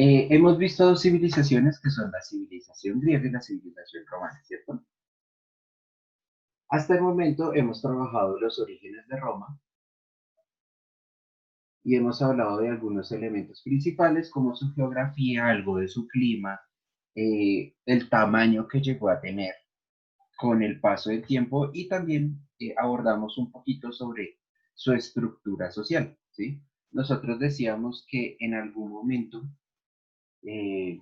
Hemos visto dos civilizaciones que son la civilización griega y la civilización romana, ¿cierto? Hasta el momento hemos trabajado los orígenes de Roma y hemos hablado de algunos elementos principales como su geografía, algo de su clima, el tamaño que llegó a tener con el paso del tiempo y también abordamos un poquito sobre su estructura social, ¿sí? Nosotros decíamos que en algún momento eh,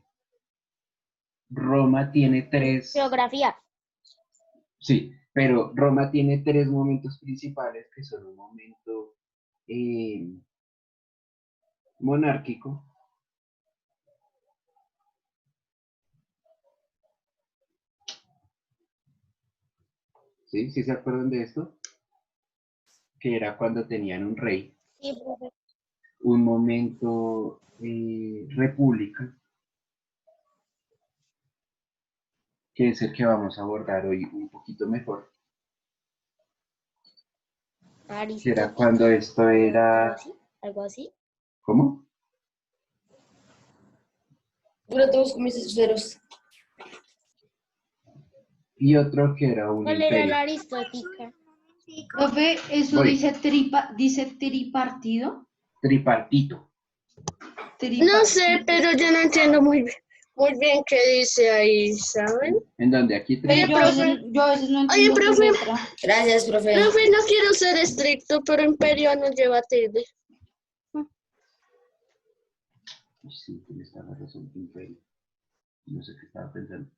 Roma tiene tres, Geografía. sí, pero Roma tiene tres momentos principales que son un momento eh, monárquico, ¿sí? ¿Sí se acuerdan de esto? Que era cuando tenían un rey, Sí, profe. un momento república, que es el que vamos a abordar hoy un poquito mejor, que era cuando Aristótica. esto Algo era, así. Algo así. ¿cómo? Dura todos con mis ceros. Y otro que era un ¿Cuál era imperio. la aristótica? Profe, ¿eso Voy, dice tripartido? tripartito. No sé, pero yo no entiendo muy bien qué dice ahí, ¿saben? ¿En donde aquí Pero Oye, tripartito? yo a veces no Oye, entiendo qué profe, letra. Gracias, profe. profe, no quiero ser estricto, pero Imperio no lleva tilde. Sí, tienes toda la razón, imperio. No sé qué estaba pensando.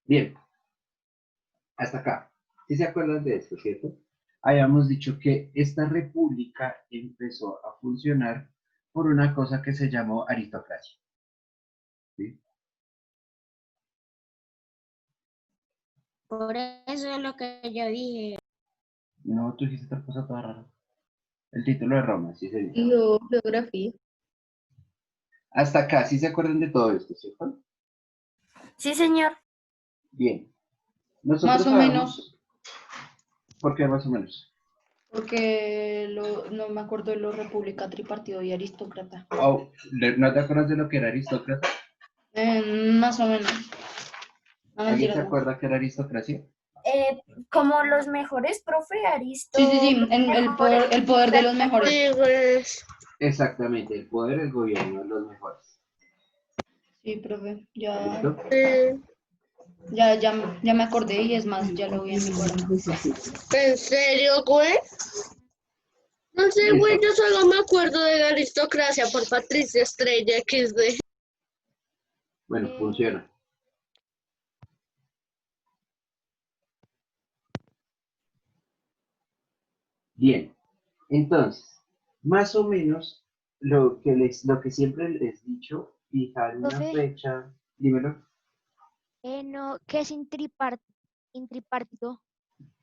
Bien, hasta acá. ¿Sí se acuerdan de esto, cierto? Habíamos dicho que esta república empezó a funcionar por una cosa que se llamó aristocracia. ¿Sí? Por eso es lo que yo dije. No, tú dijiste otra cosa toda rara. El título de Roma, sí se dice. Geografía. Hasta acá, ¿sí se acuerdan de todo esto, cierto? Sí, señor. Bien. Más Nosotros o menos, sabemos, ¿por qué más o menos? porque no me acuerdo de lo república, tripartido y aristócrata. Oh, ¿no te acuerdas de lo que era aristócrata? Más o menos. No, ¿Alguien se mentiras, no. acuerda que era aristocracia? Como los mejores, profe, Aristo. Sí, el poder de los mejores. Sí, pues, Exactamente, el poder, el gobierno de los mejores. Sí, profe, ¿Listo? ya me acordé y es más, ya lo vi en mi cuaderno. ¿en serio, güey? No sé, güey, Listo. yo solo me acuerdo de la aristocracia por Patricia Estrella XD. Bueno, funciona. Bien. Entonces, más o menos lo que siempre les he dicho, fijar una Profe, fecha, dímelo. no, ¿qué es intripartido?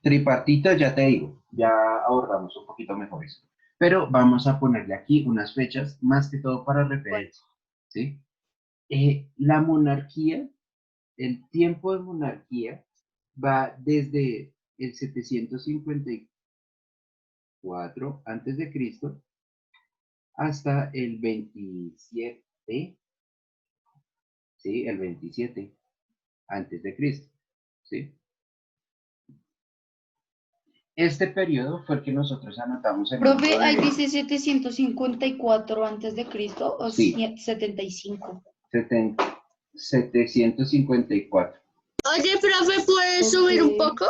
Tripartito, ya te digo, ya abordamos un poquito mejor eso. Pero vamos a ponerle aquí unas fechas, más que todo para Bueno, referencia, ¿sí? La monarquía, el tiempo de monarquía va desde el 754 antes de Cristo hasta el 27, ¿sí? El 27 antes de Cristo, ¿sí? Este periodo fue el que nosotros anotamos en Profe, uno ahí de, dice 754 antes de Cristo o sí, 75. 754. Oye, profe, ¿puedes Ok. subir un poco?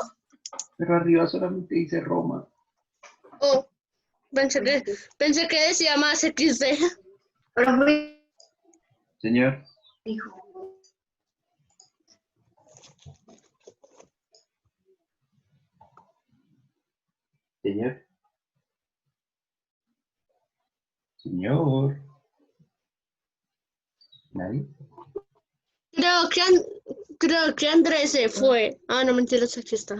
Pero arriba solamente dice Roma. Oh, pensé que decía más XD. Profe, Señor, dijo. señor, señor. ¿Nadie? Creo que, creo que Andrés se fue. Ah, no, mentiras, aquí está.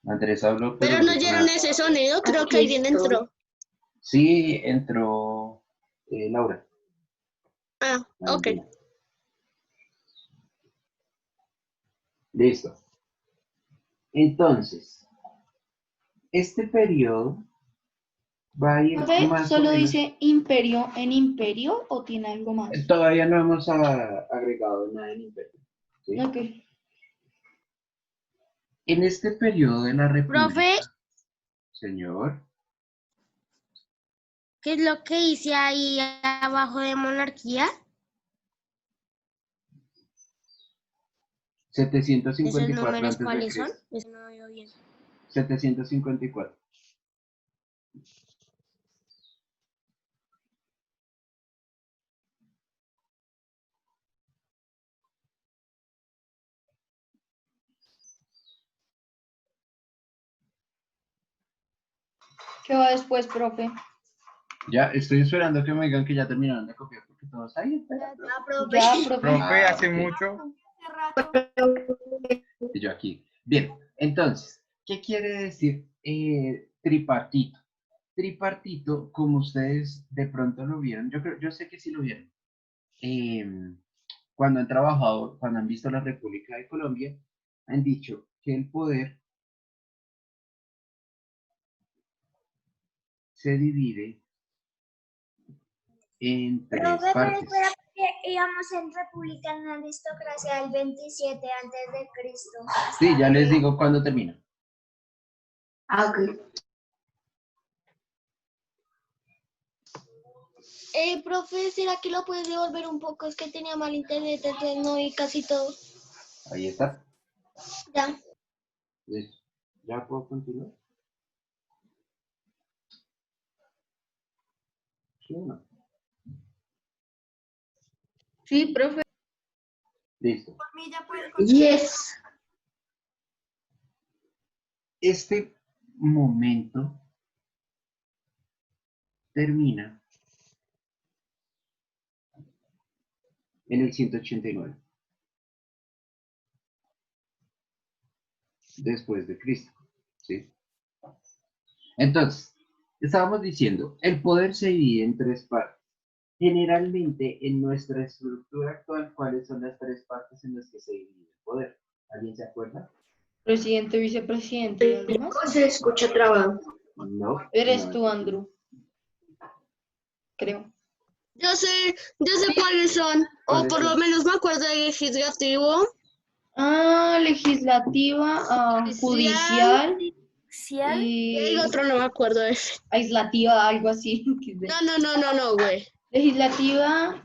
Andrés habló, pero Pero no no dijo oyeron nada. ese sonido, creo que Aquí alguien estoy. entró. Sí, entró Laura. Ah, ok. Valentina. Listo. Entonces, este periodo Va a ir Profe, más o ¿solo menos. dice imperio en imperio o tiene algo más? Todavía no hemos agregado nada en imperio. ¿Sí? Ok. En este periodo de la República, Profe, señor, ¿qué es lo que dice ahí abajo de monarquía? ¿Esos 754 números antes de cuáles son? Cristo. Eso no veo bien. 754. ¿Qué va después, profe? Ya estoy esperando que me digan que ya terminaron de copiar porque todos ahí esperan. Ya, profe. Profe, hace ok. mucho. Y yo aquí. Bien, entonces, ¿qué quiere decir tripartito? Tripartito, como ustedes de pronto lo vieron, yo sé que sí lo vieron. Cuando han trabajado, cuando han visto la República de Colombia, han dicho que el poder se divide en tres Profe, pero partes. espera, porque íbamos en República en aristocracia del 27 antes de Cristo. Sí, ya les digo cuándo termina. Ah, ok. Profe, ¿será que lo puedes devolver un poco? Es que tenía mal internet, entonces no vi casi todo. Ahí está. Ya. Listo. ¿Ya puedo continuar? ¿Sí o no? Sí, profe. Listo. Yes. Este momento termina en el 189 después de Cristo, ¿sí? Entonces, estábamos diciendo, el poder se divide en tres partes. Generalmente, en nuestra estructura actual, ¿cuáles son las tres partes en las que se divide el poder? ¿Alguien se acuerda? Presidente, vicepresidente y algo más. Se escucha trabado. No. Eres no, tú, Andrew. Creo. Yo sé cuáles son, o ¿Cuáles por lo son? menos me acuerdo de legislativo, Ah, legislativa, judicial ¿Cial? y el y otro no me acuerdo de ese. aislativa, algo así. No, güey. Legislativa,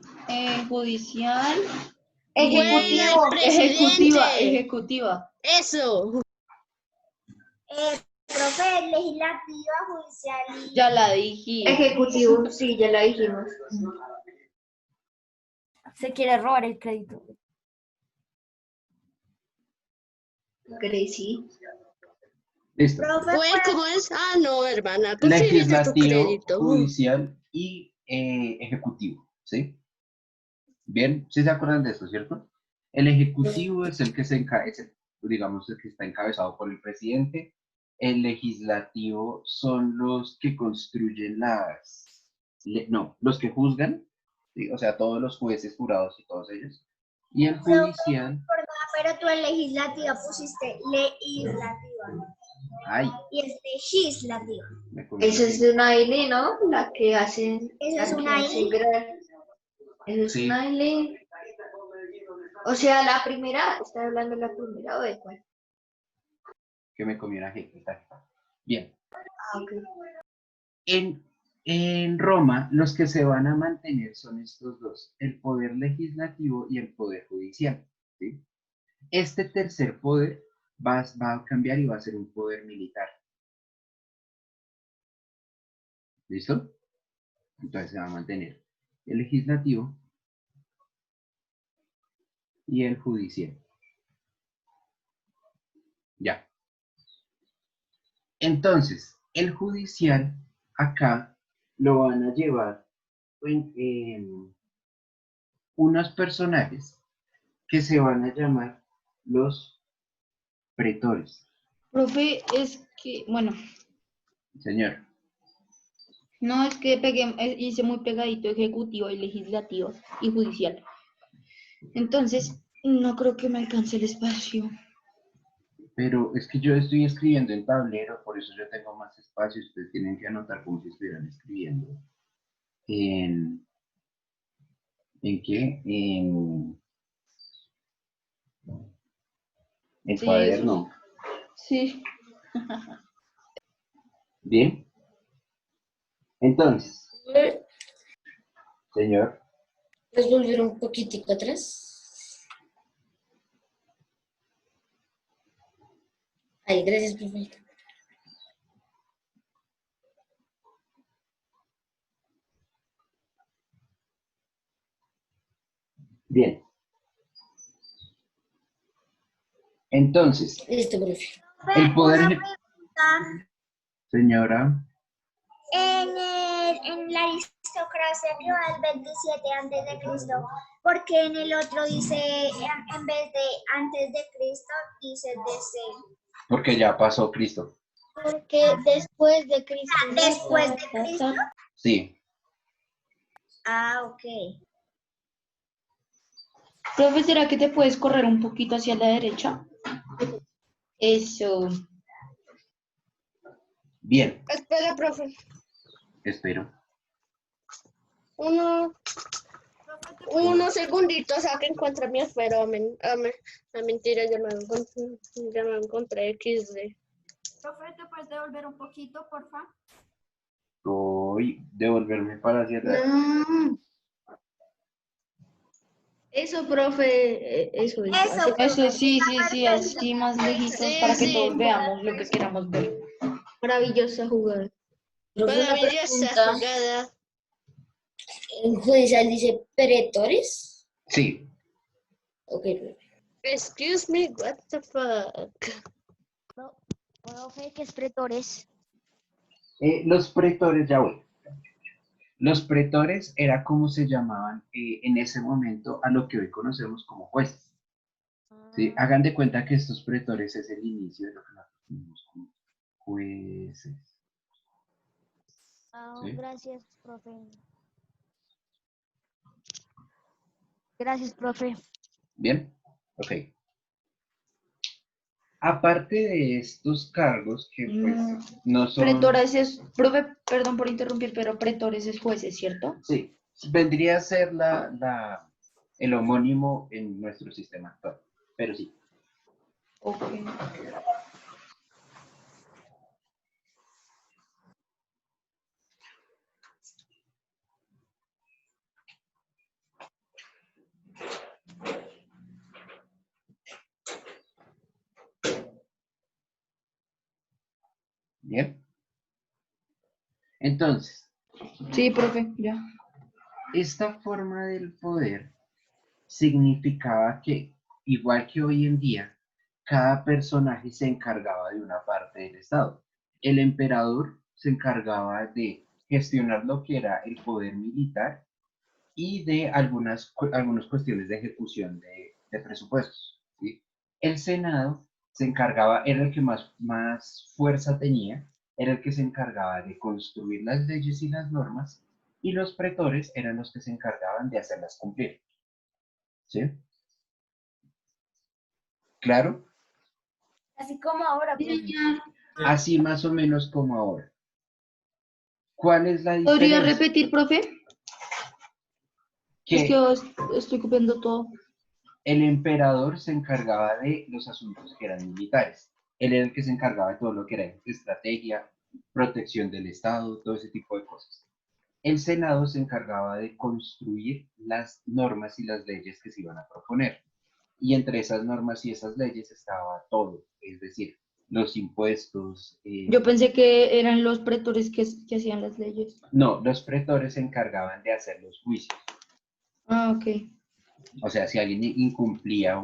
judicial Güey, la y del presidente. ejecutiva. Eso. Profe, legislativa, judicial y... Ya la dije. Ejecutivo, sí, ya la dijimos. Se quiere robar el crédito. Crazy. Listo. Profe, Güey, ¿cómo es? Ah, no, hermana, consíguete tu Legislativo, crédito. judicial y ejecutivo, ¿sí? Bien, ¿sí se acuerdan de eso, cierto? El ejecutivo es el que digamos, el que está encabezado por el presidente. El legislativo son los que construyen los que juzgan, ¿sí? O sea, todos los jueces, jurados y todos ellos. Y el judicial, pero tú en legislativa pusiste legislativa ay, y es legislativa. me comí Esa es de una ILE, ¿no? La que hacen. ¿Esa es la que una hacen ILE? Esa es Sí. una ILE. O sea, la primera, ¿está hablando de la primera o de cuál? que me comí una jeta. Bien. Ah, ok. En Roma, los que se van a mantener son estos dos, el poder legislativo y el poder judicial, ¿sí? Este tercer poder va a cambiar y va a ser un poder militar. ¿Listo? Entonces se va a mantener el legislativo y el judicial. Ya. Entonces, el judicial acá lo van a llevar unos personajes que se van a llamar los pretores. Profe, es que, bueno, Señor, no es que hice muy pegadito ejecutivo y legislativo y judicial. Entonces, no creo que me alcance el espacio. Pero es que yo estoy escribiendo en tablero, por eso yo tengo más espacio. Ustedes tienen que anotar como si estuvieran escribiendo. ¿En, ¿en qué? En Sí, eso cuaderno. sí. Bien. Entonces, señor, ¿Puedes volver un poquitico atrás? Ay, gracias, profe. bien. Entonces, Listo, profe. el poder, Una pregunta. señora, En la aristocracia que va el 27 antes de Cristo, ¿por qué en el otro dice, en vez de antes de Cristo, dice DC? porque ya pasó Cristo. Porque después de Cristo, ¿no? Después de Cristo. Sí. Ah, ok. Profe, ¿será que te puedes correr un poquito hacia la derecha? Eso. Bien, Espera, profe. espero. Unos segunditos a que encuentre mi esfero. Mentira, ya me encontré XD. Profe, ¿te puedes devolver un poquito, porfa? Voy a devolverme para hacia atrás. No. Eso, profe, eso. Eso, sí, sí, sí, así más lejitos Sí, para que sí. todos veamos lo que queramos ver. Maravillosa jugada. Profe, una pregunta. En judicial dice pretores. Sí, Ok, profe. Excuse me, what the fuck? Profe, ¿qué es pretores? los pretores, ya voy. Los pretores era como se llamaban en ese momento a lo que hoy conocemos como jueces. ¿Sí? Hagan de cuenta que estos pretores es el inicio de lo que nosotros conocemos como jueces. ¿Sí? Gracias, profe. Gracias, profe. Bien, ok. Aparte de estos cargos que pues no son... Pretores es, profe, perdón por interrumpir, pero pretores es jueces, ¿cierto? Sí, vendría a ser el homónimo en nuestro sistema actual, pero sí. Ok. Bien. Entonces, Sí, profe, ya. esta forma del poder significaba que, igual que hoy en día, cada personaje se encargaba de una parte del Estado. El emperador se encargaba de gestionar lo que era el poder militar y de algunas cuestiones de ejecución de presupuestos. ¿Sí? El Senado se encargaba, era el que más fuerza tenía, era el que se encargaba de construir las leyes y las normas, y los pretores eran los que se encargaban de hacerlas cumplir. ¿Sí? ¿Claro? Así como ahora, Sí, profe. señor. Así más o menos como ahora. ¿Cuál es la ¿Podría diferencia? repetir, profe? Es que Que yo estoy copiando todo. el emperador se encargaba de los asuntos que eran militares. Él era el que se encargaba de todo lo que era estrategia, protección del Estado, todo ese tipo de cosas. El Senado se encargaba de construir las normas y las leyes que se iban a proponer. Y entre esas normas y esas leyes estaba todo, es decir, los impuestos. Yo pensé que eran los pretores que hacían las leyes. No, los pretores se encargaban de hacer los juicios. Ah, ok. O sea, si alguien incumplía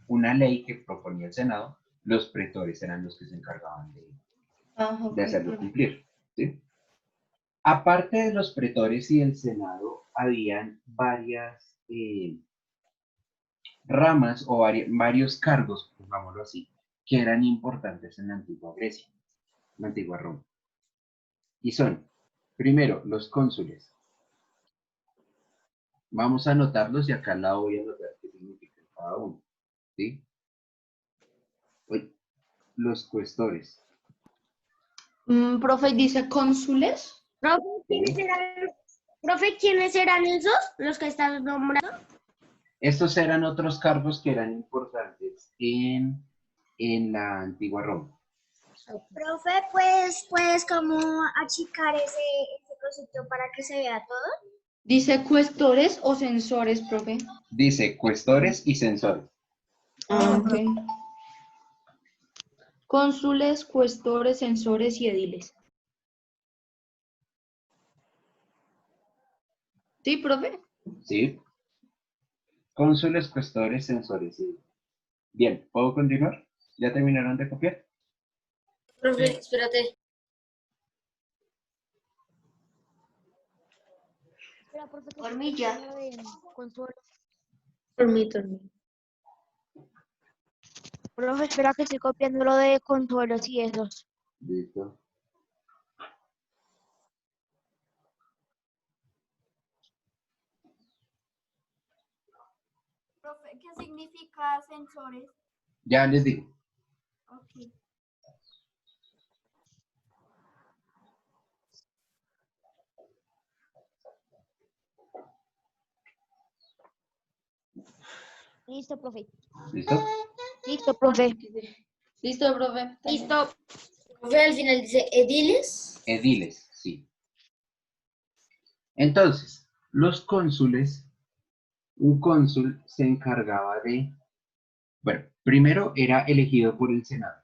una ley que proponía el Senado, los pretores eran los que se encargaban Ah, ok, de hacerlo profe. cumplir. ¿Sí? Aparte de los pretores y el Senado, habían varias ramas o varios cargos, pongámoslo así, que eran importantes en la antigua Grecia, en la antigua Roma. Y son, primero, los cónsules. Vamos a anotarlos y acá al lado voy a anotar qué significa cada uno. ¿Sí? Uy. los cuestores. Profe, dice cónsules. Profe, ¿quiénes eran esos? Los que estás nombrando. Estos eran otros cargos que eran importantes en la antigua Roma. Profe, puedes como achicar ese cosito para que se vea todo. Dice cuestores o censores, profe. Dice cuestores y censores. Ok. Cónsules, cuestores, censores y ediles. ¿Sí, profe? ¿Sí? Cónsules, cuestores, censores. Sí. Bien, ¿puedo continuar? ¿Ya terminaron de copiar? Profe, espérate. Hormilla. Permítame. Profe, espera que estoy copiando lo de consuelos y esos. Listo. Profe, ¿qué significa sensores? Ya les digo. Ok. Listo, profe. ¿Listo? Listo, profe. Listo, profe. Listo. Profe, al final dice ediles. Ediles, sí. Entonces, los cónsules, un cónsul se encargaba de, bueno, primero era elegido por el Senado.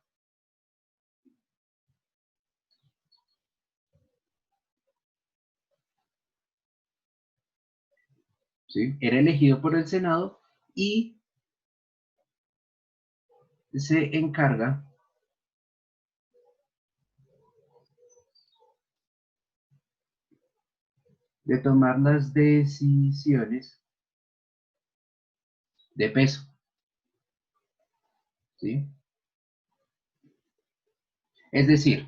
¿Sí? Era elegido por el Senado y se encarga de tomar las decisiones de peso. ¿Sí? Es decir,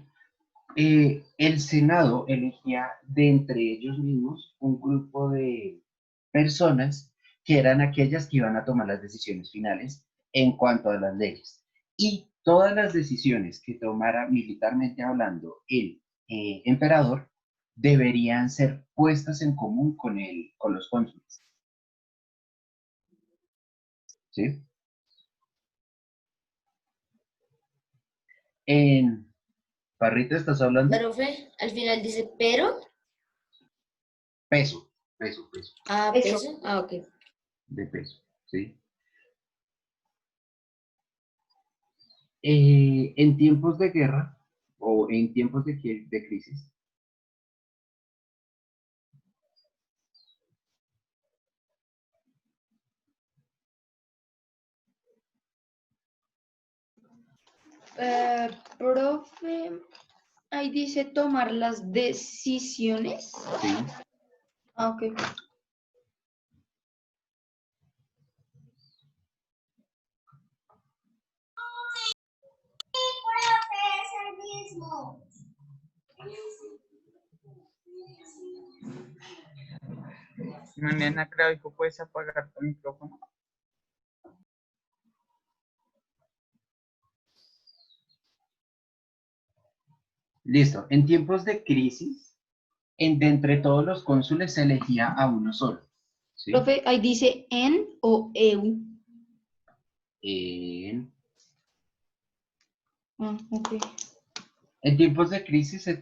el Senado elegía de entre ellos mismos un grupo de personas que eran aquellas que iban a tomar las decisiones finales en cuanto a las leyes. Y todas las decisiones que tomara militarmente hablando el emperador deberían ser puestas en común con los cónsules. ¿Sí? En Parrita, ¿estás hablando? Profe, al final dice pero. Peso, peso, peso, Ah, Peso. peso. Ah, ok. de peso, ¿sí? En tiempos de guerra o en tiempos de crisis, Profe, ahí dice tomar las decisiones. ¿sí? Ah, ok. Profe, es el mismo. Mañana, Claudio, ¿puedes apagar tu micrófono? Listo. En tiempos de crisis, de entre todos los cónsules se elegía a uno solo, ¿sí? Profe, ahí dice en o eu. Ok. En tiempos de crisis se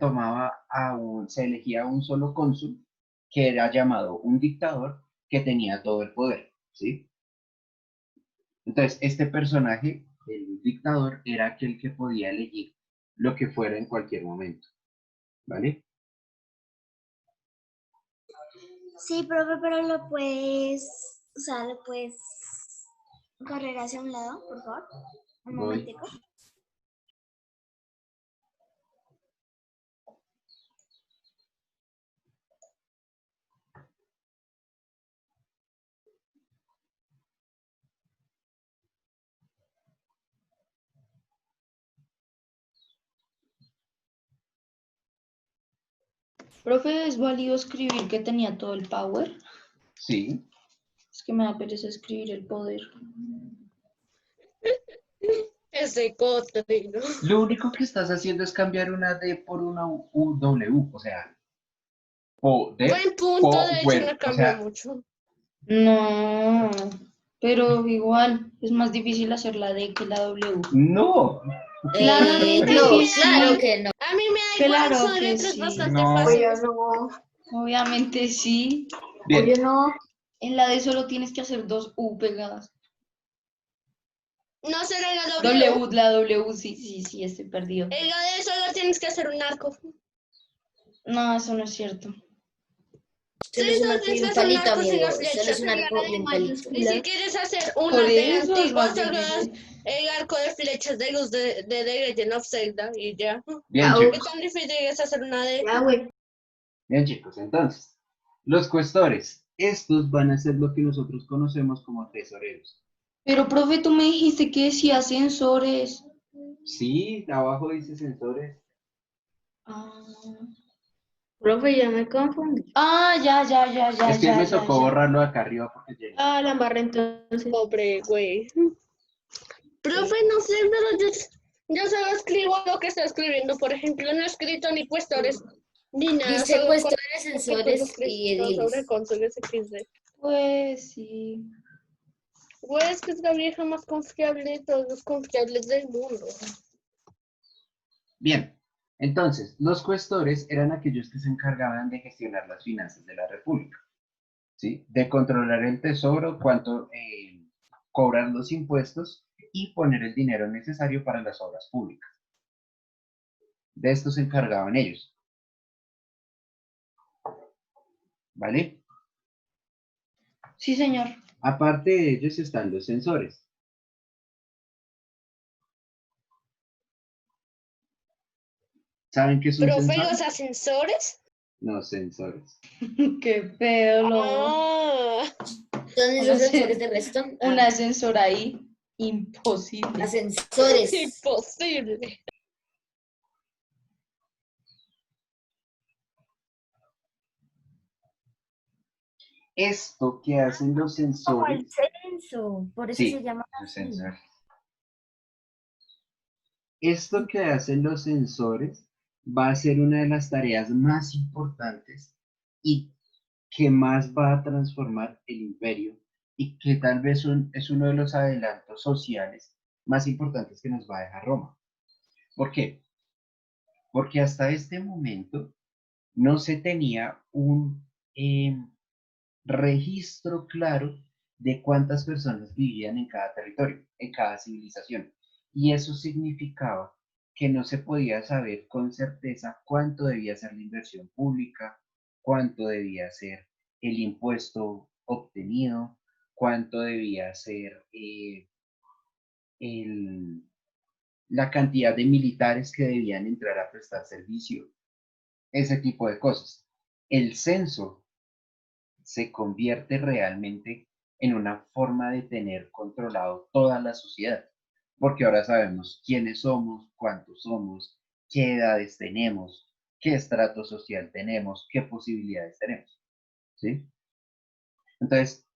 elegía a un solo cónsul, que era llamado un dictador, que tenía todo el poder, ¿sí? Entonces, este personaje, el dictador, era aquel que podía elegir lo que fuera en cualquier momento, ¿vale? Sí, profe, pero lo puedes correr hacia un lado, por favor. Un Voy. momentico. Profe, ¿es válido escribir que tenía todo el power? Sí. Es que me da pereza escribir el poder. Ese cotrino. Lo único que estás haciendo es cambiar una D por una W, o sea, Buen punto, de hecho bueno, no o cambia sea, mucho. No, pero igual es más difícil hacer la D que la W. no. Claramente No, que claro sí. que no. A mí me da igual, Claro son que letras sí. bastante No. fáciles. no. Obviamente sí. Bien, Obvio no. En la D solo tienes que hacer dos U pegadas. No será la W. La W, sí, estoy perdido. En la D solo tienes que hacer un arco. No, eso no es cierto. Sí, Solo es un no arco y tienes que un hacer un palito, arco sin amigo. las Solo es flechas. un arco y un palito. Y si quieres hacer Por una de eso es antigua, más solo haz difícil. el arco de flechas de luz de The Legend of Zelda y ya. bien, Ah, ¿Qué chicos. tan difícil es hacer una de? Ah, güey. Bien, chicos, entonces, los cuestores, estos van a ser lo que nosotros conocemos como tesoreros. Pero, profe, tú me dijiste que decía sensores. Sí, abajo dice sensores. Ah, Profe, ya me confundí. Es que me tocó ya. borrarlo acá arriba porque llegué. Ah, la embarré entonces. Pobre güey. Profe, no sé, pero yo solo escribo lo que está escribiendo. Por ejemplo, no he escrito ni cuestores ni nada. Dice Solo cuestiones, que tú sensores y escrito sobre ediles. consoles XD. Pues sí. Güey, es que es la vieja más confiable de todos los confiables del mundo. Bien, entonces, los cuestores eran aquellos que se encargaban de gestionar las finanzas de la República, ¿sí? De controlar el tesoro, cuánto cobrar los impuestos y poner el dinero necesario para las obras públicas. De esto se encargaban ellos, ¿vale? Sí, señor. Aparte de ellos están los censores. ¿Saben qué es un Profe, censor? los ascensores. No, censores. Qué pedo, lo. Ah, Son Un esos ascen- sensores de Redstone. Un ascensor ahí. Imposible. Ascensores. imposible. Esto que hacen los Como el sensores, censo. Por eso se sí, llama los así. sensores. Esto que hacen los sensores va a ser una de las tareas más importantes y que más va a transformar el imperio y que tal vez es uno de los adelantos sociales más importantes que nos va a dejar Roma. ¿Por qué? Porque hasta este momento no se tenía un registro claro de cuántas personas vivían en cada territorio, en cada civilización. Y eso significaba que no se podía saber con certeza cuánto debía ser la inversión pública, cuánto debía ser el impuesto obtenido, cuánto debía ser la cantidad de militares que debían entrar a prestar servicio, ese tipo de cosas. El censo se convierte realmente en una forma de tener controlado toda la sociedad, porque ahora sabemos quiénes somos, cuántos somos, qué edades tenemos, qué estrato social tenemos, qué posibilidades tenemos, ¿sí? Entonces,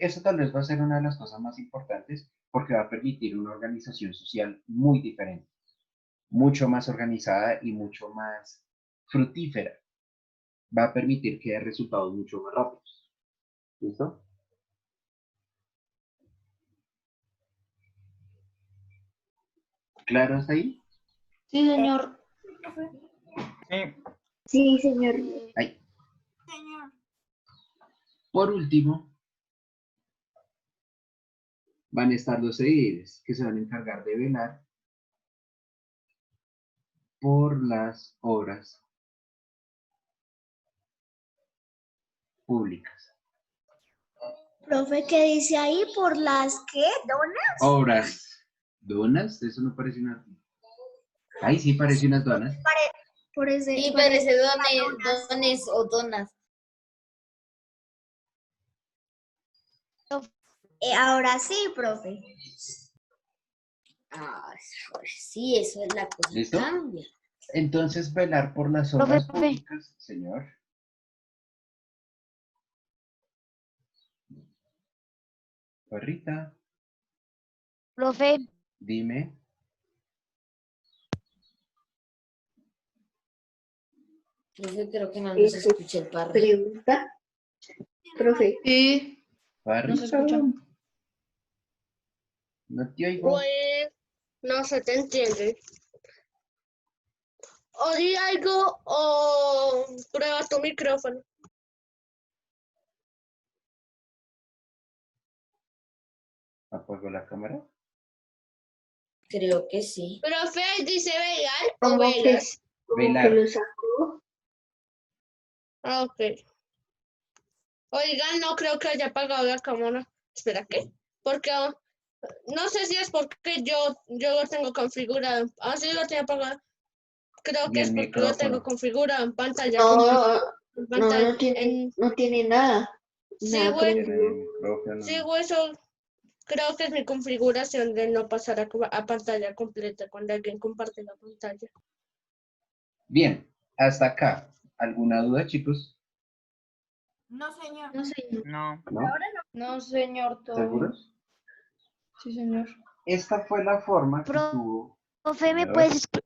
eso tal vez va a ser una de las cosas más importantes porque va a permitir una organización social muy diferente, mucho más organizada y mucho más fructífera. Va a permitir que dé resultados mucho más rápidos. ¿Listo? ¿Claro hasta ahí? Sí, señor. Sí, Sí, señor. Ahí. Por último, van a estar los ediles que se van a encargar de velar por las obras públicas. Profe, ¿qué dice ahí? ¿Por las qué? ¿Donas? Obras. ¿Donas? Eso no parece una... Ahí sí parece unas donas. Por ese, Sí, por parece ese- dones o donas. Ahora sí, profe. Ah, sí, eso es la cosa. ¿Listo? Cambia. Entonces, velar por las Profe, obras profe. públicas, señor. Perrita. Profe, Dime. Profe, creo que no nos escucha el párrafo. Pregunta. Profe. Sí, no se Barrito. escucha. No te oigo. Pues, no se te entiende. O di algo o prueba tu micrófono. ¿Apagó la cámara? Creo que sí. Profe, dice Vegal o Como que, Velas. como que Velar. lo sacó. Ah, ok. Oigan, no creo que haya apagado la cámara. Espera, ¿qué? Porque no sé si es porque yo lo tengo configurado. Ah, sí, lo tengo apagado. Creo Y que es el porque lo tengo micrófono. configurado en pantalla. No tiene nada. Sí, Nada güey. Pero prendido. el micrófono. Sí, güey, eso creo que es mi configuración de no pasar a pantalla completa cuando alguien comparte la pantalla. Bien, hasta acá. ¿Alguna duda, chicos? No, señor. No, señor. No. ¿No? No, señor, todo bien. ¿Seguros? Sí, señor. Esta fue la forma que Pro- tuvo. Profe, ¿me Señor. puedes explicar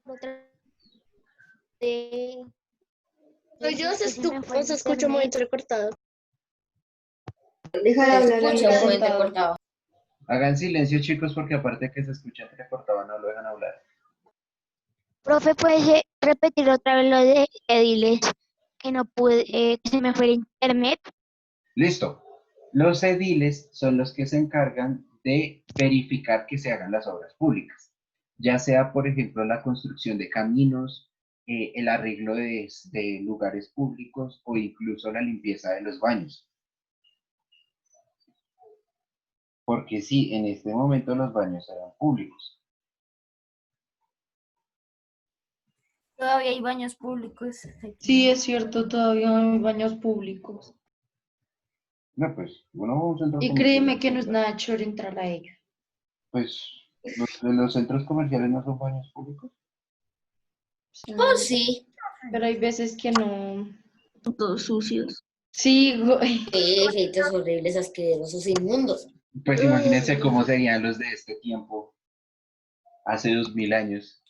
otra de Pero yo que se me fue el os escucho muy internet? entrecortado. Deja de hablar a escucha mí. muy entrecortado. Hagan silencio, chicos, porque aparte que se escucha entrecortado, no lo dejan hablar. Profe, ¿puedes repetir otra vez lo de ediles? Que no pude, que se me fue el internet. Listo. Los ediles son los que se encargan de verificar que se hagan las obras públicas, ya sea, por ejemplo, la construcción de caminos, el arreglo de lugares públicos o incluso la limpieza de los baños. Porque sí, en este momento los baños eran públicos. Todavía hay baños públicos. Sí, es cierto, todavía hay baños públicos. No, pues, uno va a un centro Y comercial créeme que no es encuentra. nada chévere entrar a ellos. Pues, los centros comerciales no son baños públicos. Sí, Oh, sí. pero hay veces que no. Todos sucios. Sí, güey. Feitos horribles, asquerosos, inmundos. Pues imagínense cómo serían los de este tiempo, hace 2000 años.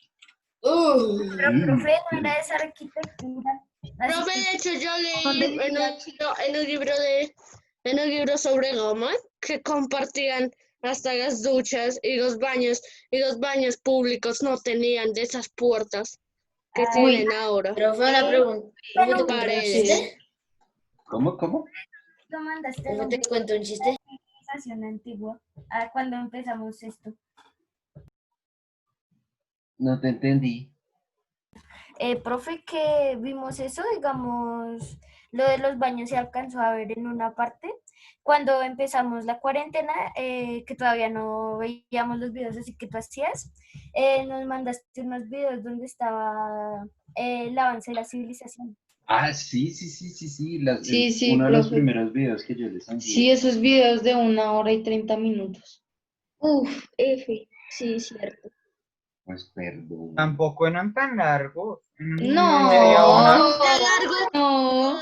Pero, profe, no era esa arquitectura. Así Profe, que- de hecho, yo ¿Dónde leí vivía? en un libro sobre Roma que compartían hasta las duchas y los baños públicos no tenían de esas puertas que Ay, tienen ahora. Profe, una pregunta. Profe, ¿te cuento un Paredes. chiste? ¿Cómo? tú mandaste Profe, la ¿te cuento un chiste? civilización antigua cuando empezamos esto. No te entendí. Profe, que vimos eso, digamos, lo de los baños se alcanzó a ver en una parte. Cuando empezamos la cuarentena, que todavía no veíamos los videos así que tú hacías, nos mandaste unos videos donde estaba el avance de la civilización. Ah, sí. Sí, sí, Uno de los profe. primeros videos que yo les envié. Sí, esos videos de 1 hora y 30 minutos. Uf, F, sí, cierto. Pues perdón. Tampoco eran tan largos. No. Media hora. ¡Qué largo! No.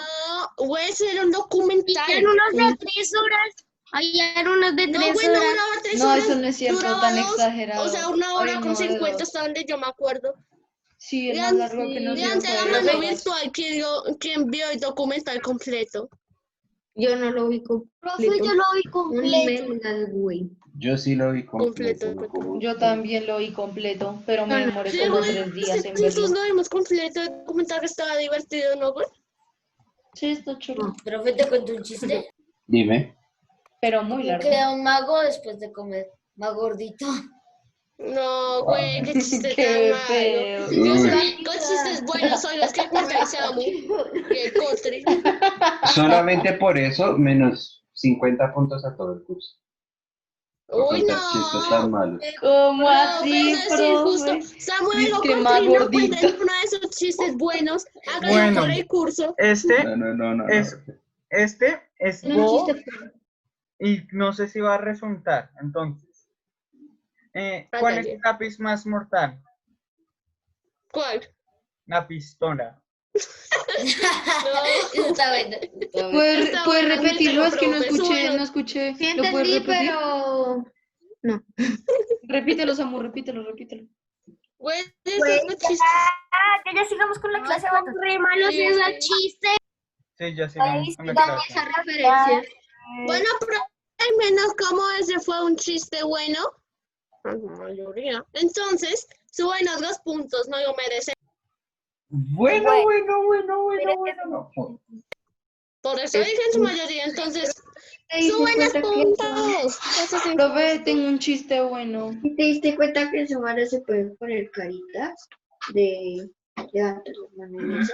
Güey, eso era un documental. unos de 3 horas. Habían unos de No, 3 güey, no horas. duraba 3 No, horas. eso no es cierto, Duraba tan 2, exagerado. o sea, 1 hora Hay con uno de 50 2. hasta donde yo me acuerdo. Sí, el Y más largo que nos y dio antes fue la de mano 2 horas. virtual, ¿quién vio el documental completo? Yo no lo vi completo. Profe, yo lo vi Un completo. email, güey. Yo sí lo vi completo. Completo. ¿no? Como Yo ustedes. también lo vi completo, pero me demoré Sí, como güey, 3 días en nosotros verlo. lo vimos completo, el documental estaba divertido, ¿no, güey? Sí, está chulo, Profe, ¿te cuento un chiste? Dime. pero muy ¿Cómo largo. queda un mago después de comer? Más gordito. No, güey, qué chiste tan Qué malo. feo. Yo Uy. sé, con chistes buenos son los que cuenta Isamu y el Cotri. Solamente por eso, menos 50 puntos a todo el curso. Por Uy, contar chistes tan no. malos. ¿Cómo No, así, eso es injusto. profe? Samuel Dice o que más Cotri no cuenten gordito. uno de esos chistes buenos. Háganlo Bueno. por el curso. Este No. es Un Go chiste feo. y no sé si va a resultar. Entonces, ¿cuál es Ándale. el lápiz más mortal? ¿Cuál? La pistola. No. Está bueno. ¿Puedes Está bueno, repetirlo? Es que no admítelo, profe, escuché, suena. no escuché. Sí ¿Lo puedes entendí, repetir? pero... No. Repítelo, Samu, repítelo. Güey, Pues esos son chistes. Que ya sigamos con la clase. Bueno. Re malos Sí, esos sí. chistes. Sí, ya sigamos con la Dame clase. esa referencia. Bueno, pero al menos como ese fue un chiste bueno, la mayoría. Entonces, suben los 2 puntos, no lo merece. Bueno. No. Por eso dije en su mayoría, entonces, ¿Te diste suben los cuenta que puntos. Eso sí. Profe, tengo un chiste bueno. ¿te diste cuenta que en Sumara se pueden poner caritas de levanta las manos?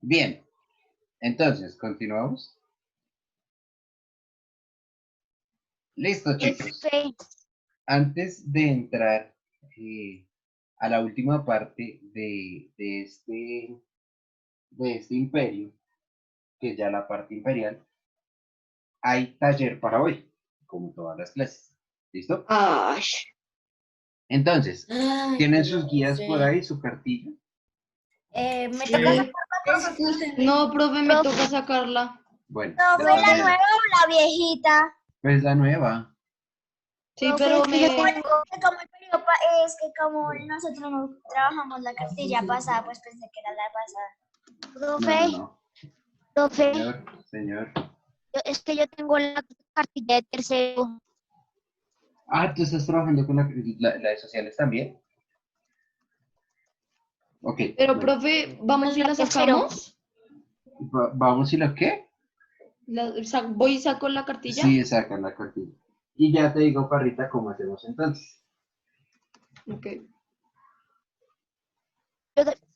Bien, entonces, continuamos. Listo, chicos. Antes de entrar a la última parte de este imperio, que es ya la parte imperial, hay taller para hoy, como todas las clases. ¿Listo? Ay. Entonces, ¿tienen sus guías por ahí, su cartilla? Me toca Sí. No, profe, me toca sacarla. Bueno, ¿No de fue todas la maneras, nueva o la viejita? pues la nueva. Sí, pero Es que como el periodo es que como nosotros no trabajamos la cartilla pasada, pues pensé que era la pasada. No. Profe, Señor. es que yo tengo la cartilla de tercero. Ah, ¿tú estás trabajando con la de sociales también? Ok. Pero, bueno. profe, ¿vamos y la sacamos? ¿Vamos y lo qué? ¿Voy y saco la cartilla? Sí, sacan la cartilla. Y ya te digo, Parrita, cómo hacemos entonces. Ok.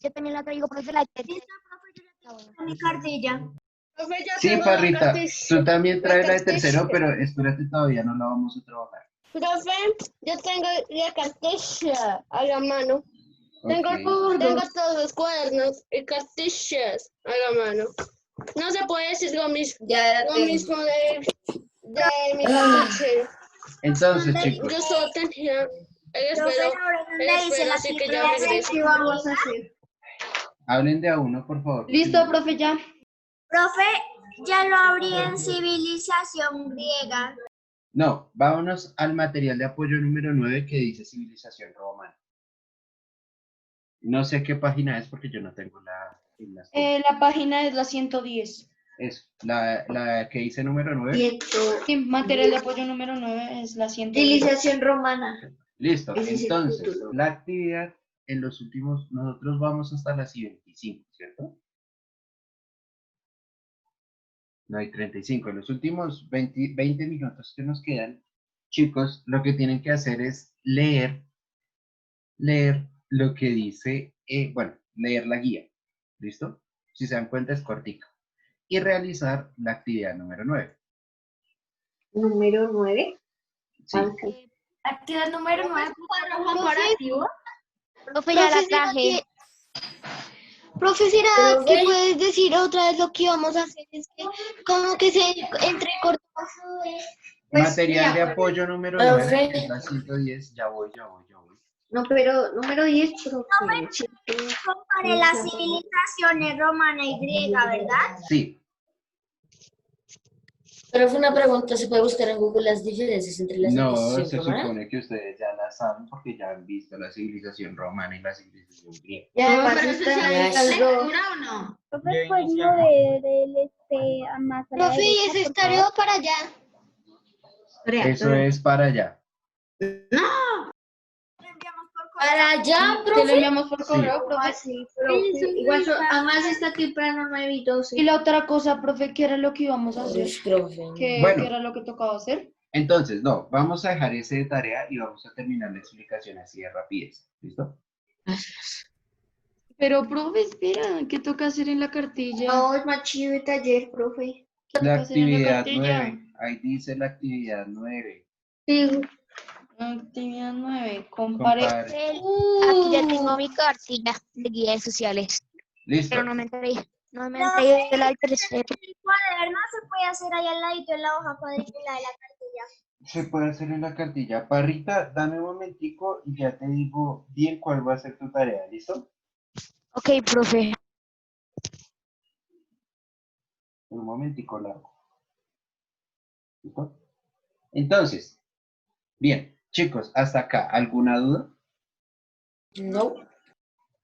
Yo también la traigo, profe, la tercera. Mi cartilla. Profe, ya Sí, tengo la Parrita, cartilla. tú también traes la de cartilla. tercero, pero espérate, todavía no la vamos a trabajar. Profe, yo tengo la cartilla a la mano. Tengo Ok. todos los cuadernos y cartillas a la mano. No se puede decir lo mismo, Ya lo tengo. mismo de mi cartuchero. Entonces, chicos, Yo solo tenía el Profe, espero, ahora el ¿dónde dice espero, la así que ya clase? regreso. ¿Qué vamos a hacer? hablen de a uno, por favor. Listo, profe, ya. Profe, ya lo abrí en civilización griega. No, vámonos al material de apoyo número 9 que dice civilización romana. No sé qué página es porque yo no tengo las cosas. La página es la 110. Eso, la que dice número 9. Sí, material de apoyo número 9 es la 110. Civilización romana. Listo, Ese es el entonces, título. la actividad en los últimos, nosotros vamos hasta las 25, ¿cierto? No hay 35. En los últimos 20 minutos que nos quedan, chicos, lo que tienen que hacer es leer lo que dice, bueno, leer la guía, ¿listo? Si se dan cuenta es cortica. Y realizar la actividad número 9. Número 9. Sí. Actividad número 9. Comparativo. Profe, ya la traje. Profe, ¿será Pero, que güey. puedes decir otra vez lo que íbamos a hacer? Es que como que se entrecortó. Pues, Material mira, de apoyo número profe. 9, que es la 110, ya voy. No, pero número 10, profe. Comparé las civilizaciones romana y griega, ¿verdad? Sí, Pero fue una pregunta, ¿se puede buscar en Google las diferencias entre la no, civilización se romana? supone que ustedes ya la saben porque ya han visto la civilización romana y la civilización griega. Y además pero eso están sí es las dos. ¿O no? Ya iniciamos. Profe, ¿y ese es tarea para allá? Eso es para allá. Para allá, Te lo profe. enviamos por correo, profe. Así, profe. Igual, además está temprano 9 y 12. Y la otra cosa, profe, ¿qué era lo que íbamos a hacer? Uy, profe. ¿Qué Bueno. era lo que tocaba hacer? Entonces, no, vamos a dejar ese de tarea y vamos a terminar la explicación así de rapidez. ¿Listo? Pero, profe, espera, ¿qué toca hacer en la cartilla? No, es más chido el taller, profe. ¿Qué La toca hacer en la actividad cartilla? 9. Ahí dice la actividad 9. Sí. Actividad 9, compare. Compare. Aquí ya tengo mi cartilla de guías sociales. Listo. Pero no me entregué. No me entregué la del tercero. El cuaderno se puede hacer ahí al ladito en la hoja cuadrícula de la cartilla. Se puede hacer en la cartilla. Parrita, dame un momentico y ya te digo bien cuál va a ser tu tarea, ¿listo? Ok, profe. Un momentico largo. ¿Listo? Entonces, bien, chicos, hasta acá, ¿alguna duda? No.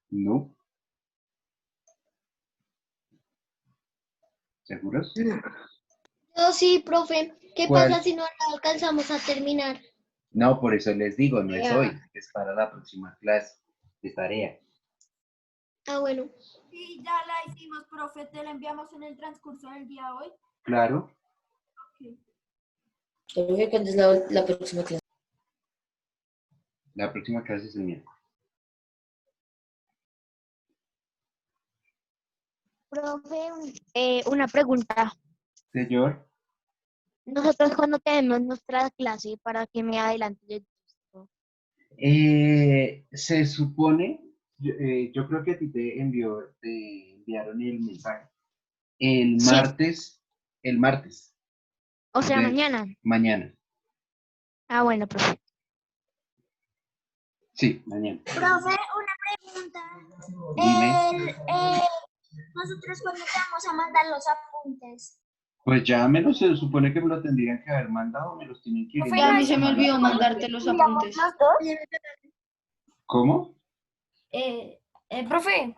No. ¿Seguros? No, sí, profe. ¿Qué ¿Cuál? pasa si no la alcanzamos a terminar? No, por eso les digo, no es Ya. hoy, es para la próxima clase de tarea. Ah, bueno. Sí, ya la hicimos, profe, te la enviamos en el transcurso del día de hoy. Claro, Profe, ¿cuándo es la próxima clase? la próxima clase es el miércoles. Profe, una pregunta. Señor, Nosotros cuando tenemos nuestra clase para que me adelante. se supone, yo creo que a ti te enviaron el mensaje. El Sí. martes O sea, de mañana. mañana. Ah, bueno, profe. Sí, mañana. Profe, una pregunta. Dime. Nosotros cuando te vamos a mandar los apuntes. Pues se supone que me lo tendrían que haber mandado, me los tienen que ir Ya a mí enviando se me olvidó semanalmente. mandarte los apuntes. ¿Cómo? Profe,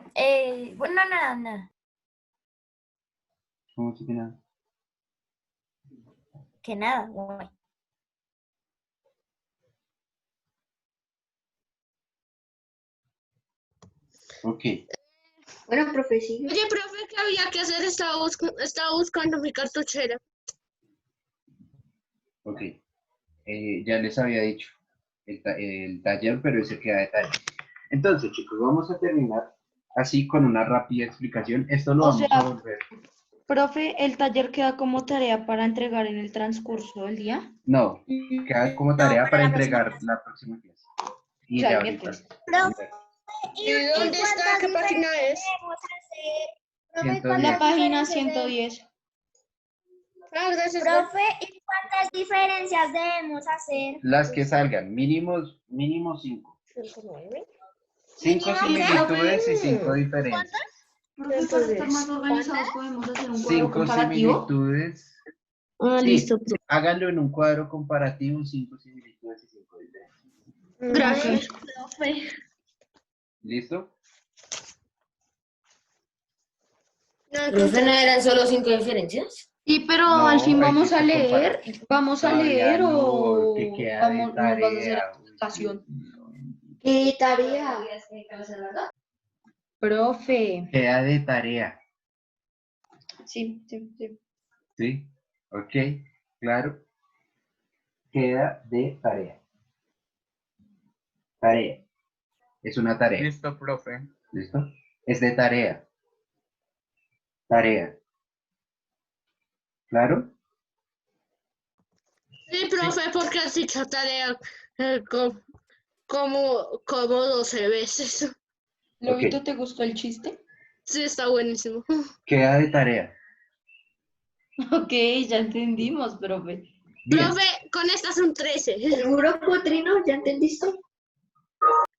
bueno, nada. ¿Cómo se llama? Que nada, güey. Ok. Bueno, profe, sí. Oye, profe, ¿qué había que hacer? Estaba buscando mi cartuchera. Ok. Ya les había dicho el taller, pero ese queda de tarea. Entonces, chicos, vamos a terminar así con una rápida explicación. Esto lo O vamos a sea, volver. profe, ¿el taller queda como tarea para entregar en el transcurso del día? No, queda como tarea para para la próxima entregar clase. la próxima clase. O Y sea, ya el ahorita. miércoles. Profe, ¿Y dónde está? cuántas ¿Qué página diferencias es? debemos hacer? Profe, 110. La ¿cuántas página diferencias 110. Ah, gracias. Profe, ¿y cuántas diferencias debemos hacer? Las que salgan, mínimo 5. 5 ¿Mínimo qué? similitudes y 5 diferencias. Profe, para estar más organizados podemos hacer un cuadro 5 comparativo. similitudes. Ah, Sí, listo, profe. háganlo en un cuadro comparativo, 5 similitudes y 5 diferencias. Gracias. ¿Listo? Profe, ¿no eran solo 5 diferencias? Sí, pero No, al fin hay vamos a que leer. comparar. ¿Vamos a Todavía leer no, que o queda de nos vas a hacer tarea. explicación? ¿Qué tarea? Profe. Queda de tarea. Sí. ¿Sí? Ok, claro. Queda de tarea. Tarea. Es una tarea. Listo, profe. ¿Listo? Es de tarea. Tarea. ¿Claro? Sí, profe, porque has dicho tarea como 12 veces. ¿Lobito, Ok. te gustó el chiste? Sí, está buenísimo. Queda de tarea. Ok, ya entendimos, profe. Bien. Profe, con estas son 13. ¿Seguro, Potrino? ¿Ya entendiste?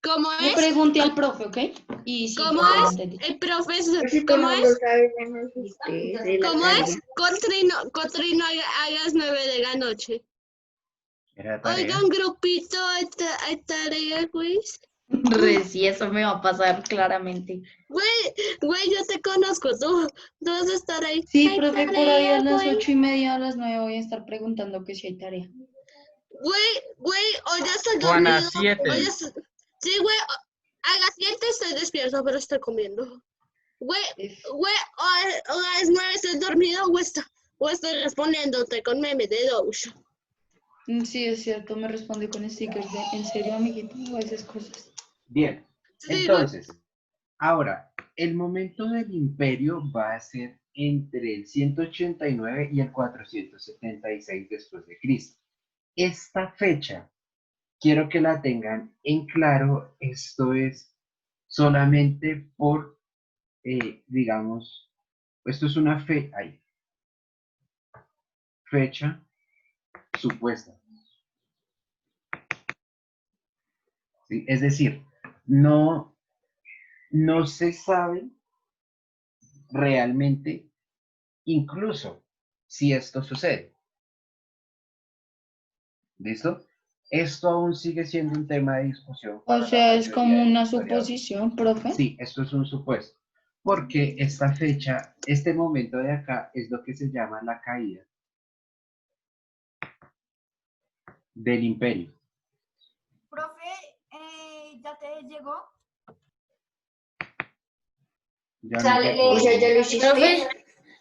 ¿Cómo Le es? pregunté al profe, ¿ok? Y sí, ¿Cómo profe, ya es? entendí. El profesor, Si tú ¿cómo no es? lo sabes, ya no existe de la ¿Cómo tarea. es? Cotrino a las 9 de la noche. Era tarea. Oigan, grupito, hay tarea, güey. Sí, eso me va a pasar claramente. Güey, yo te conozco, tú vas a estar ahí. Sí, Hay profe, por ahí a tarea, las güey. 8:30, a las 9 voy a estar preguntando que si hay tarea. Güey, hoy ya estoy O a las dormido. 7. Sí, güey, a las 7 estoy despierto, pero estoy comiendo. Güey, o a las 9 estoy dormido o estoy respondiéndote con memes de Doge. Sí, es cierto, me responde con stickers de ¿en serio, amiguito? O esas cosas. Bien. Sí, güey. Entonces, ahora, el momento del imperio va a ser entre el 189 y el 476 después de Cristo. Esta fecha, quiero que la tengan en claro, esto es solamente por, digamos, esto es una fecha supuesta. ¿sí? Es decir, no se sabe realmente incluso si esto sucede. ¿Listo? Esto aún sigue siendo un tema de discusión O para la sea, es mayoría como de los una historiadores. suposición, profe. Sí, esto es un supuesto. Porque esta fecha, este momento de acá, es lo que se llama la caída del imperio. Profe, ¿ya te llegó? Ya me Sale, llegó. o sea, ya lo hiciste.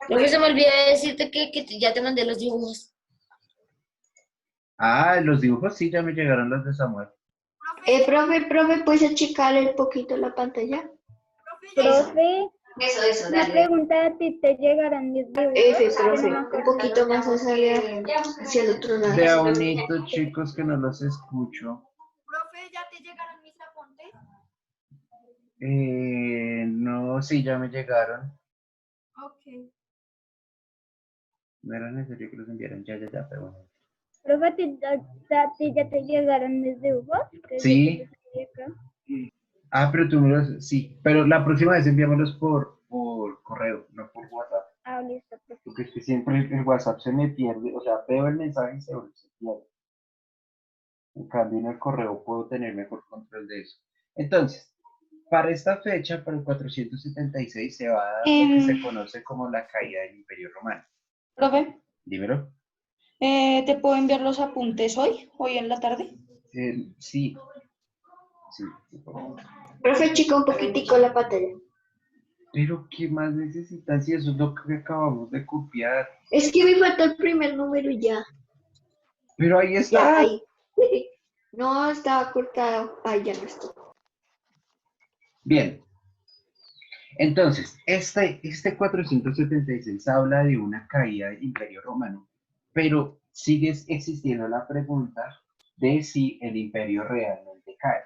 Profe, se me olvidó decirte que ya te mandé los dibujos. Ah, los dibujos sí, ya me llegaron los de Samuel. Profe, ¿puedes achicar un poquito la pantalla? Profe, Eso, una dale. pregunta, ¿a ti te llegaron mis dibujos? F, Que no profe, me un acuerdo. poquito más hacia el otro lado. Vea bonito, chicos, que no los escucho. Profe, ¿ya te llegaron mis apuntes? No, sí, ya me llegaron. Ok. No era necesario que los enviaran, ya, pero bueno. Profe, ¿a ti ya te llegaron mis dibujos? Que es lo que Sí. yo escribí acá. Ah, pero tú me los, sí, pero la próxima vez enviámoslos por correo, no por WhatsApp. Ah, listo, profe. Porque es que siempre el WhatsApp se me pierde, o sea, veo el mensaje y se pierde. En cambio, en el correo puedo tener mejor control de eso. Entonces, para esta fecha, para el 476, se va a dar lo que se conoce como la caída del Imperio Romano. Profe, Dímelo. ¿te puedo enviar los apuntes hoy en la tarde? Sí. Sí, por favor. Profe, chica un poquitico la pantalla. Pero, ¿qué más necesitas? Si eso es lo que acabamos de copiar. Es que me falta el primer número y ya. Pero ahí Ya, está. ahí. No, estaba cortado. Ahí ya no está. Bien. Entonces, este 476 habla de una caída del Imperio Romano, pero sigue existiendo la pregunta de si el imperio realmente cae.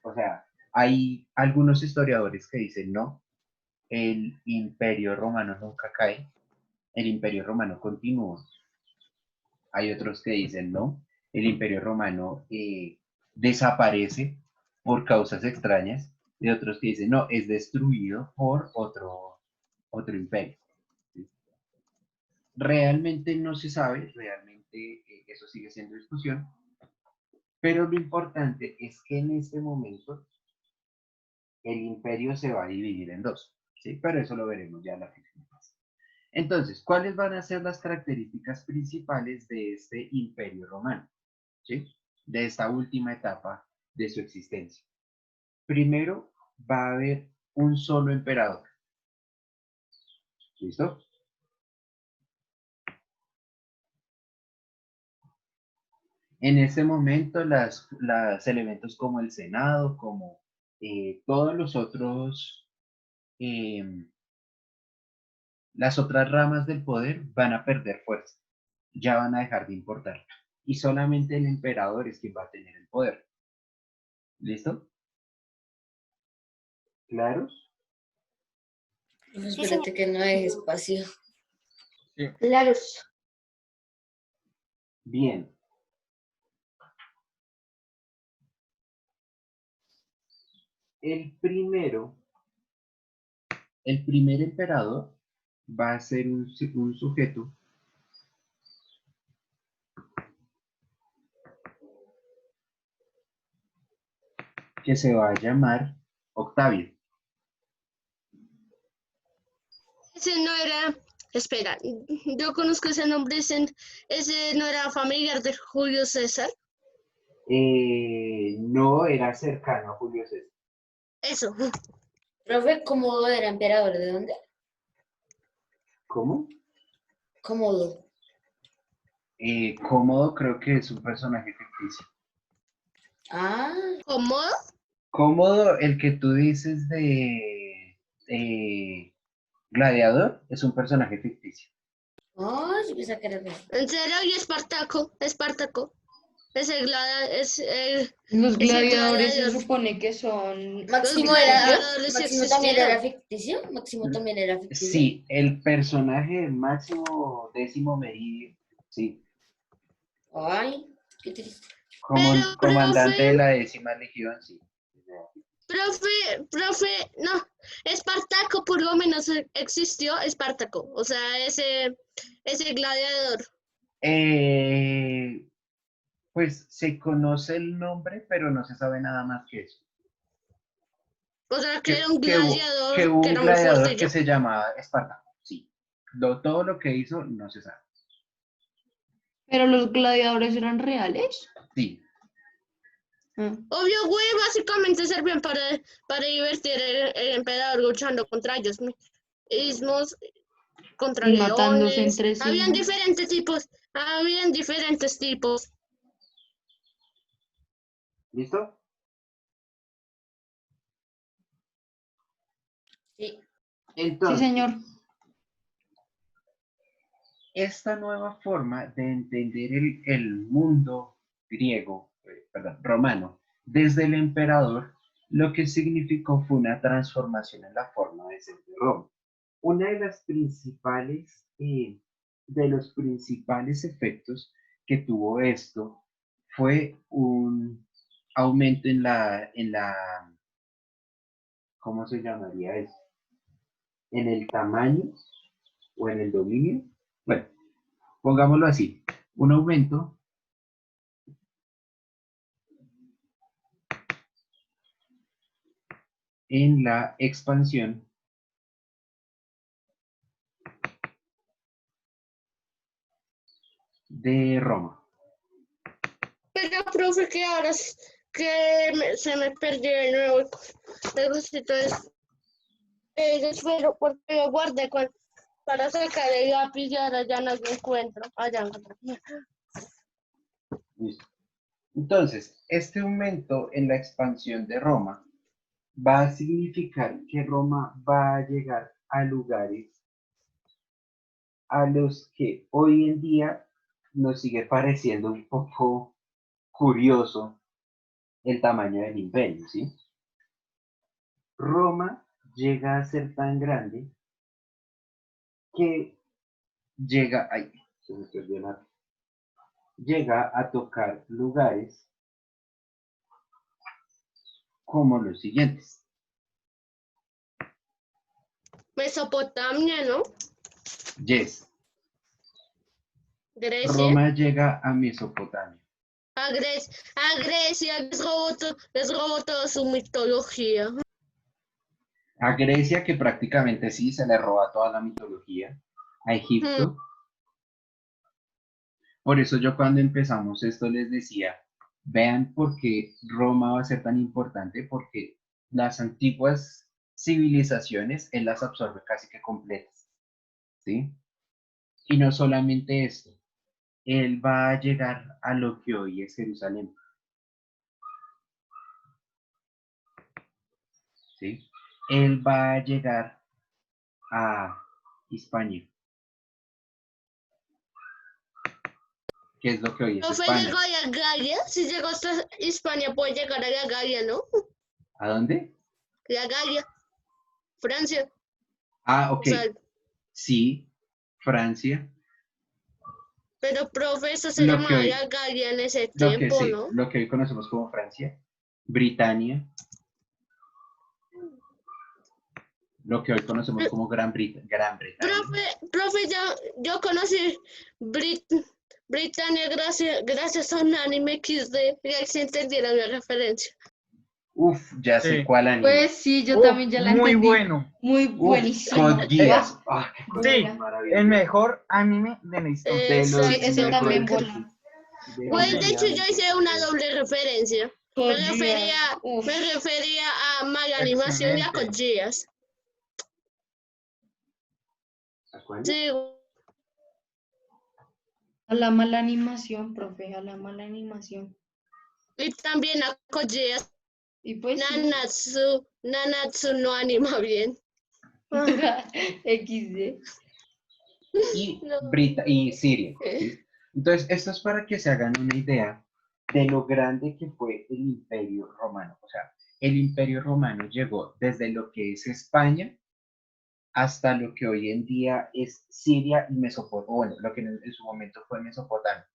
O sea, hay algunos historiadores que dicen no, el Imperio Romano nunca cae, el Imperio Romano continúa. Hay otros que dicen no, el Imperio Romano desaparece por causas extrañas, y otros que dicen no, es destruido por otro imperio. ¿Sí? Realmente no se sabe, realmente eso sigue siendo discusión, pero lo importante es que en este momento el imperio se va a dividir en dos, ¿sí? Pero eso lo veremos ya en la próxima fase. Entonces, ¿cuáles van a ser las características principales de este imperio romano? ¿Sí? De esta última etapa de su existencia. Primero, va a haber un solo emperador. ¿Listo? En ese momento, los elementos como el Senado, como todos los otros, las otras ramas del poder van a perder fuerza, ya van a dejar de importar. Y solamente el emperador es quien va a tener el poder. ¿Listo? ¿Claros? Espérate que no hay espacio. Claros. Bien. El primer emperador va a ser un sujeto que se va a llamar Octavio. Ese no era, espera, yo conozco ese nombre, ese no era familiar de Julio César. No era cercano a Julio César. Eso. Profe, ¿Cómodo era emperador? ¿De dónde? ¿Cómo? Cómodo. Cómodo creo que es un personaje ficticio. Ah, ¿Cómodo? Cómodo, el que tú dices Gladiador, es un personaje ficticio. yo pensaba que era real. ¿En serio? ¿Y Espartaco? Espartaco. Los el gladiadores se gladiador. supone que son... Máximo gladiadores Máximo también era existieron. ficticio. Máximo también era ficticio. Sí, el personaje de Máximo Décimo Meridio, sí. Ay, qué triste. Como Pero, comandante de profe, la 10ª Legión, sí. profe, no, Espartaco por lo menos existió, Espartaco, o sea, ese gladiador. Eh, pues se conoce el nombre, pero no se sabe nada más que eso. O sea, que era un Que gladiador hubo que un era muy fuerte gladiador y que ya. se llamaba Espartaco, sí. Todo lo que hizo no se sabe. Pero los gladiadores eran reales. Sí, Ah. Obvio, güey, básicamente servían para divertir el emperador luchando contra ellos mismos, contra Y matándose leones. entre sí, Habían ¿no? diferentes tipos. ¿listo? Sí. Sí, Entonces, señor. esta nueva forma de entender el mundo griego, perdón, romano, desde el emperador, lo que significó fue una transformación en la forma de ser de Roma. Una de las principales, de los principales efectos que tuvo esto fue un aumento ¿cómo se llamaría eso? En el tamaño o en el dominio. Bueno, pongámoslo así, un aumento en la expansión de Roma. Pero, profe, que ahora se me perdió de nuevo el cosito espero porque lo guardé para sacar el lápiz y ahora ya no lo encuentro. Allá encontré. Listo. Entonces, este aumento en la expansión de Roma va a significar que Roma va a llegar a lugares a los que hoy en día nos sigue pareciendo un poco curioso el tamaño del imperio, ¿sí? Roma llega a ser tan grande que llega a tocar lugares como los siguientes. Mesopotamia, ¿no? Yes, Grecia. Roma llega a Mesopotamia. A Grecia les robó toda su mitología. A Grecia, que prácticamente sí se le roba toda la mitología. A Egipto. Por eso yo cuando empezamos esto les decía, vean por qué Roma va a ser tan importante, porque las antiguas civilizaciones él las absorbe casi que completas, ¿sí? Y no solamente esto, él va a llegar a lo que hoy es Jerusalén, ¿sí? Él va a llegar a Hispania, que es lo que hoy es ¿No fue España. llegó a la Galia? Si llegó hasta España, puede llegar a la Galia, ¿no? ¿A dónde? La Galia. Francia. Ah, O ok. sea, Sí, Francia. pero profe, eso se Lo que llamaba hoy, la Galia en ese tiempo, ¿no? lo que hoy conocemos como Francia, Britania, lo que hoy conocemos como Gran Bretaña. Profe, yo conocí Britania gracias a un anime XD, ya se entendieron la referencia. Uf, ya sé Sí. cuál anime. Pues sí, yo también ya la Muy entendí. bueno. Muy Uf, buenísimo. Code Geass. Ah, qué cosa Sí, más el maravillosa. mejor anime de la historia. De los Sí, ese también mejores. bola. Güey, de hecho yo Definitivamente. hice una doble referencia. Code Geass, uf. Me refería a mala animación y a Excelente. Code Geass. ¿A cuál? Sí, A la mala animación, profe, a la mala animación. y también a Code Geass. Y pues sí. Nanatsu no anima bien. XD. Y, No. y Siria, ¿sí? Entonces, esto es para que se hagan una idea de lo grande que fue el Imperio Romano. O sea, el Imperio Romano llegó desde lo que es España hasta lo que hoy en día es Siria y Mesopotamia, bueno, lo que en su momento fue Mesopotamia.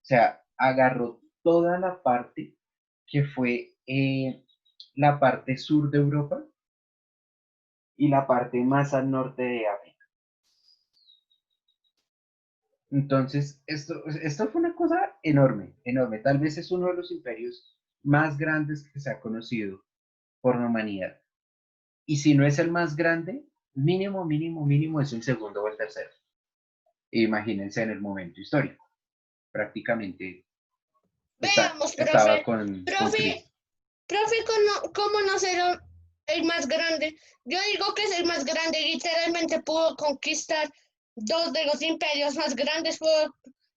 O sea, agarró toda la parte que fue la parte sur de Europa y la parte más al norte de África. Entonces, esto fue una cosa enorme, enorme. Tal vez es uno de los imperios más grandes que se ha conocido por la humanidad. Y si no es el más grande, mínimo, mínimo, mínimo es el segundo o el tercero. Imagínense en el momento histórico. Prácticamente Veamos, estaba profe. con Profe, Cristo. profe, ¿cómo no ser el más grande? Yo digo que es el más grande, literalmente pudo conquistar dos de los imperios más grandes, pudo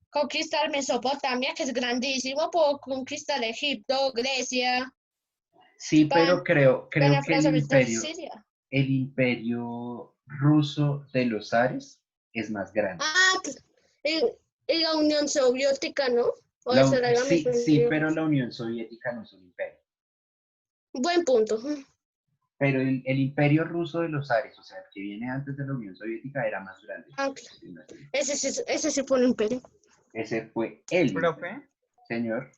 conquistar Mesopotamia, que es grandísimo, pudo conquistar Egipto, Grecia, Sí, pero creo que Siria. el imperio ruso de los zares es más grande. Y la Unión Soviética, ¿no? ¿O eso era la misma? Sí, pero la Unión Soviética no es un imperio. Buen punto. Pero el imperio ruso de los zares, o sea, el que viene antes de la Unión Soviética, era más grande. Claro. Ese sí fue un imperio. Ese fue el imperio. Profe, Señor.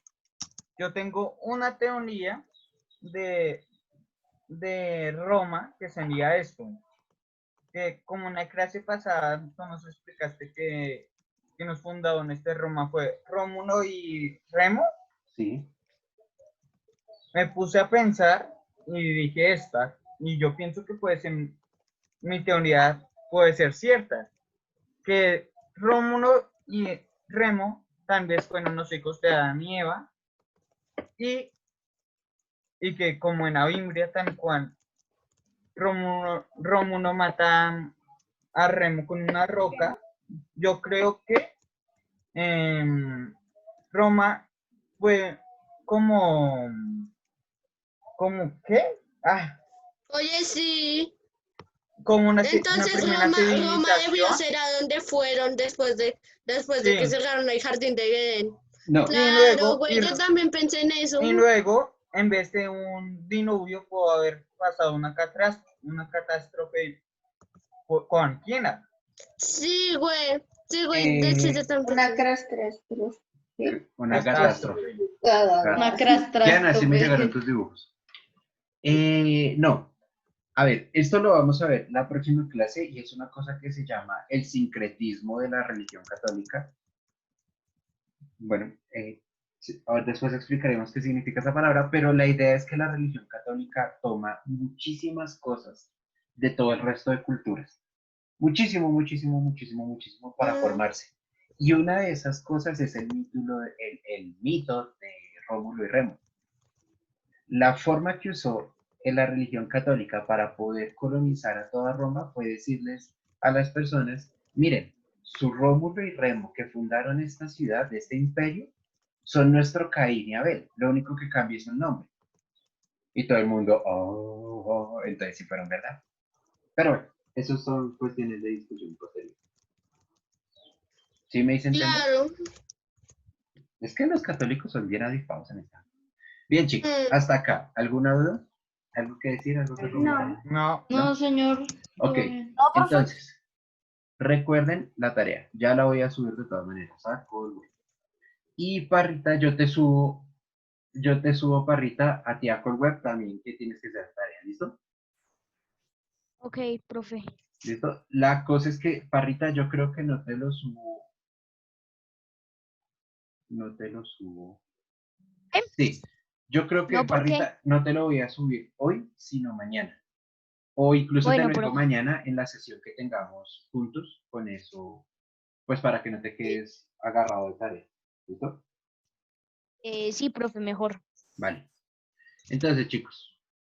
yo tengo una teoría de Roma que se envía esto. Que como en la clase pasada tú nos explicaste que nos fundaron Roma fue Rómulo y Remo. Sí. Me puse a pensar y dije y yo pienso que puede ser, mi teoría puede ser cierta, que Rómulo y Remo tal vez fueron los hijos de Adán y Eva, y que como en Avimbria tal cual, Rómulo mata a Remo con una roca. Yo creo que Roma fue como ¿qué? Oye, sí. Como una Entonces primera Roma civilización. debió ser a donde fueron después de que cerraron el jardín de Edén. No. Claro, güey, yo también pensé en eso. Y luego, en vez de un diluvio, pudo haber pasado una catástrofe con China. Sí, güey. Sí, güey. De hecho, yo también Una pensé. Una catástrofe. Una Diana, así me catástrofe. llegaron tus dibujos. No. A ver, esto lo vamos a ver la próxima clase y es una cosa que se llama el sincretismo de la religión católica. Bueno, después explicaremos qué significa esa palabra, pero la idea es que la religión católica toma muchísimas cosas de todo el resto de culturas. Muchísimo, muchísimo, muchísimo, muchísimo para formarse. Y una de esas cosas es el mito de Rómulo y Remo. La forma que usó la religión católica para poder colonizar a toda Roma fue decirles a las personas, miren, su Rómulo y Remo que fundaron esta ciudad, este imperio, son nuestro Caín y Abel, lo único que cambia es el nombre. Y todo el mundo, entonces sí fueron verdad. Pero bueno, esos son cuestiones de discusión posterior. ¿Sí me dicen? Claro. Es que los católicos son bien avispados en esta. Bien, chicos, hasta acá. ¿Alguna duda? ¿Algo que decir? ¿Algo que comentar? No, señor. Ok, entonces, recuerden la tarea. Ya la voy a subir de todas maneras. Y Parrita, yo te subo, Parrita, a ti a Web también, que tienes que hacer tarea. ¿Listo? Ok, profe. ¿Listo? La cosa es que, Parrita, yo creo que no te lo subo. No te lo subo. Sí, yo creo que, No, ¿por qué? Parrita, no te lo voy a subir hoy, sino mañana. O incluso Bueno, te lo pero- mañana en la sesión que tengamos juntos, con eso, pues para que no te quedes agarrado de tarea. ¿Listo? Sí, profe, mejor. Vale. Entonces, chicos,